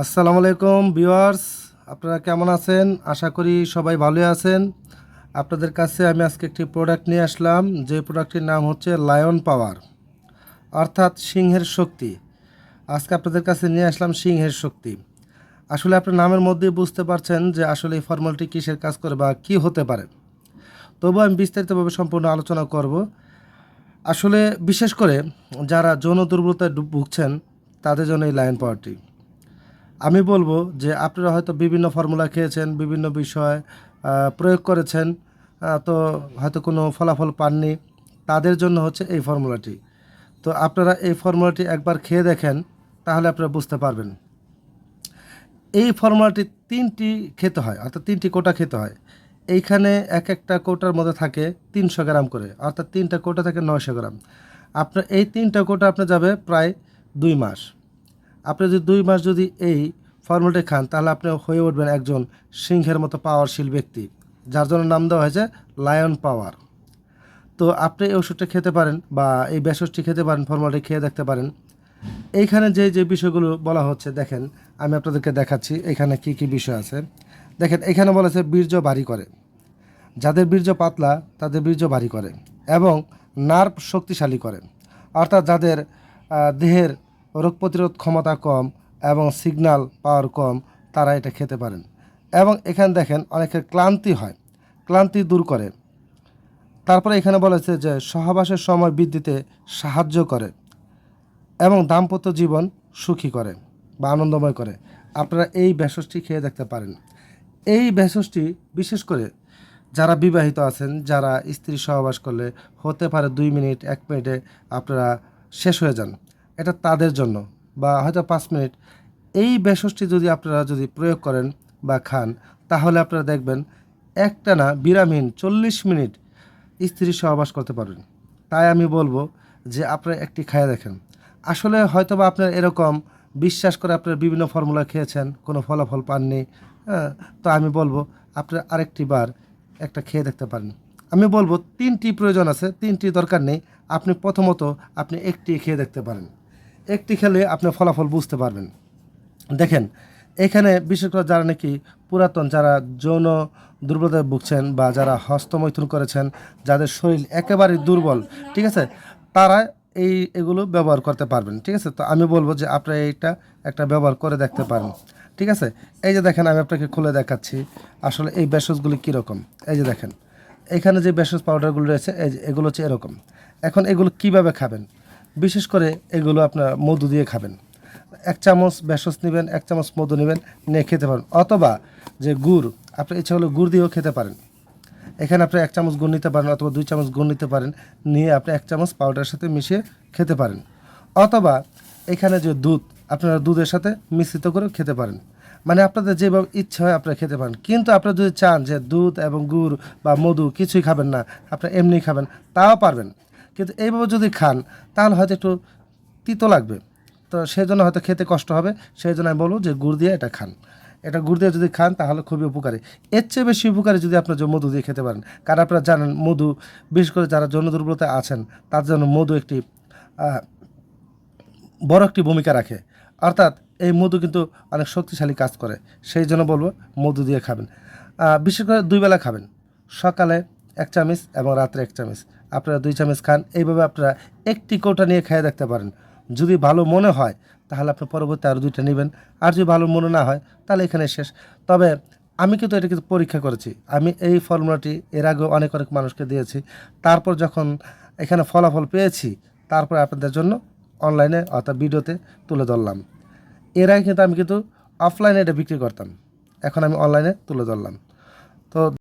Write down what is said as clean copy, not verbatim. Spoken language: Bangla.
আসসালামু আলাইকুম ভিউয়ার্স, আপনারা কেমন আছেন? আশা করি সবাই ভালোই আছেন। আপনাদের কাছে আমি আজকে একটি প্রোডাক্ট নিয়ে আসলাম, যে প্রোডাক্টটির নাম হচ্ছে লায়ন পাওয়ার, অর্থাৎ সিংহের শক্তি। আজকে আপনাদের কাছে নিয়ে আসলাম সিংহের শক্তি। আসলে আপনার নামের মধ্যেই বুঝতে পারছেন যে আসলে এই ফর্মুলাটি কিসের কাজ করে বা কী হতে পারে। তবুও আমি বিস্তারিতভাবে সম্পূর্ণ আলোচনা করব। আসলে বিশেষ করে যারা যৌন দুর্বলতায় ভুগছেন তাদের জন্য এই লায়ন পাওয়ারটি। আমি বলবো যে আপনারা হয়তো বিভিন্ন ফর্মুলা খেয়েছেন, বিভিন্ন বিষয় প্রয়োগ করেছেন, তো হয়তো কোনো ফলাফল পাননি। তাদের জন্য হচ্ছে এই ফর্মুলাটি। তো আপনারা এই ফর্মুলাটি একবার খেয়ে দেখেন, তাহলে আপনারা বুঝতে পারবেন। এই ফর্মুলাটি 3টি খেতে হয়, অর্থাৎ 3টি কোটা খেতে হয়। এইখানে এক একটা কোটার মধ্যে থাকে 300 গ্রাম করে, অর্থাৎ 3টা কোটা থাকে 900 গ্রাম। আপনার এই 3টা কোটা আপনার যাবে প্রায় 2 মাস। আপনি যদি 2 মাস যদি এই ফর্মুলাটি খান, তাহলে আপনি হয়ে উঠবেন একজন সিংহের মতো পাওয়ারশীল ব্যক্তি, যার জন্য নাম দেওয়া হয়েছে লায়ন পাওয়ার। তো আপনি এই ওষুধটা খেতে পারেন বা এই ভেষজটি খেতে পারেন, ফর্মুলাটি খেয়ে দেখতে পারেন। এইখানে যে যে বিষয়গুলো বলা হচ্ছে দেখেন, আমি আপনাদেরকে দেখাচ্ছি এখানে কি কি বিষয় আছে। দেখেন, এখানে বলেছে বীর্য ভারী করে, যাদের বীর্য পাতলা তাদের বীর্য ভারী করে, এবং নার্ভ শক্তিশালী করে, অর্থাৎ যাদের দেহের রোগ প্রতিরোধ ক্ষমতা কম এবং সিগন্যাল পাওয়ার কম, তারা এটা খেতে পারেন। এবং এখানে দেখেন অনেকের ক্লান্তি হয়, ক্লান্তি দূর করে। তারপরে এখানে বলেছে যে সহবাসের সময় বৃদ্ধিতে সাহায্য করে এবং দাম্পত্য জীবন সুখী করে বা আনন্দময় করে। আপনারা এই ভেষজটি খেয়ে দেখতে পারেন। এই ভেষজটি বিশেষ করে যারা বিবাহিত আছেন, যারা স্ত্রী সহবাস করলে হতে পারে 2 মিনিট 1 মিনিটে আপনারা শেষ হয়ে যান, এটা তাদের জন্য, বা হয়তো 5 মিনিট। এই ভেষজটি যদি আপনারা যদি প্রয়োগ করেন বা খান, তাহলে আপনারা দেখবেন একটানা বিরামহীন 40 মিনিট স্ত্রী সহবাস করতে পারবেন। তাই আমি বলবো যে আপনারা একটি খাইয়ে দেখেন। আসলে হয়তো বা আপনার এরকম বিশ্বাস করে আপনারা বিভিন্ন ফর্মুলা খেয়েছেন, কোনো ফলাফল পাননি, হ্যাঁ, তো আমি বলবো আপনারা আরেকটি বার একটা খেয়ে দেখতে পারেন। আমি বলবো 3টি প্রয়োজন আছে, 3টি দরকার নেই। আপনি প্রথমত আপনি একটি খেয়ে দেখতে পারেন। একটি খেলে আপনি ফলাফল বুঝতে পারবেন। দেখেন, এখানে বিশেষ করে যারা নাকি পুরাতন, যারা যৌন দুর্বলতায় ভুগছেন বা যারা হস্তমৈথুন করেছেন, যাদের শরীর একেবারেই দুর্বল, ঠিক আছে, তারা এগুলো ব্যবহার করতে পারবেন। ঠিক আছে, তো আমি বলবো যে আপনারা এইটা একটা ব্যবহার করে দেখতে পারেন। ঠিক আছে, এই যে দেখেন, আমি আপনাকে খুলে দেখাচ্ছি আসলে এই ভেষজগুলি কীরকম। এই যে দেখেন, এখানে যে ভেষজ পাউডারগুলো রয়েছে, এই যে এগুলো হচ্ছে এরকম। এখন এগুলো কিভাবে খাবেন? বিশেষ করে এগুলো আপনার মধু দিয়ে খাবেন। 1 চামচ ভেষজ নেবেন, 1 চামচ মধু নেবেন, নিয়ে খেতে পারেন। অথবা যে গুড়, আপনার ইচ্ছা হলে গুড় দিয়েও খেতে পারেন। এখানে আপনি 1 চামচ গুড় নিতে পারেন, অথবা 2 চামচ গুড় নিতে পারেন, নিয়ে আপনি 1 চামচ পাউডারের সাথে মিশিয়ে খেতে পারেন। অথবা এখানে যে দুধ, আপনারা দুধের সাথে মিশ্রিত করে খেতে পারেন। মানে আপনাদের যেভাবে ইচ্ছা হয় আপনারা খেতে পারেন। কিন্তু আপনারা যদি চান যে দুধ এবং গুড় বা মধু কিছুই খাবেন না, আপনারা এমনি খাবেন, তাও পারবেন। কিন্তু এইভাবে যদি খান, তাহলে হয়তো একটু তিতো লাগবে, তো সেই জন্য হয়তো খেতে কষ্ট হবে। সেই জন্য আমি বলবো যে গুড় দিয়ে এটা খান। এটা গুড় দিয়ে যদি খান তাহলে খুবই উপকারী। এর চেয়ে বেশি উপকারী যদি আপনার মধু দিয়ে খেতে পারেন। কারণ আপনারা জানেন মধু, বিশেষ করে যারা যৌন দুর্বলতায় আছেন, তার জন্য মধু একটি বড় একটি ভূমিকা রাখে। অর্থাৎ এই মধু কিন্তু অনেক শক্তিশালী কাজ করে। সেই জন্য বলবো মধু দিয়ে খাবেন। বিশেষ করে 2 বেলা খাবেন, সকালে 1 চামচ এবং রাত্রে 1 চামচ। আপনারা 2 চামচ খান। এইভাবে আপনারা একটি কৌটা নিয়ে খেয়ে দেখতে পারেন। যদি ভালো মনে হয় তাহলে আপনি পরবর্তী আরও 2টা নেবেন। আর যদি ভালো মনে না হয় তাহলে এখানে শেষ। তবে আমি কিন্তু এটা কিন্তু পরীক্ষা করেছি। আমি এই ফর্মুলাটি এর আগেও অনেক মানুষকে দিয়েছি। তারপর যখন এখানে ফলাফল পেয়েছি, তারপরে আপনাদের জন্য অনলাইনে অর্থাৎ ভিডিওতে তুলে ধরলাম। এর আগে কিন্তু আমি অফলাইনে এটা বিক্রি করতাম, এখন আমি অনলাইনে তুলে ধরলাম। তো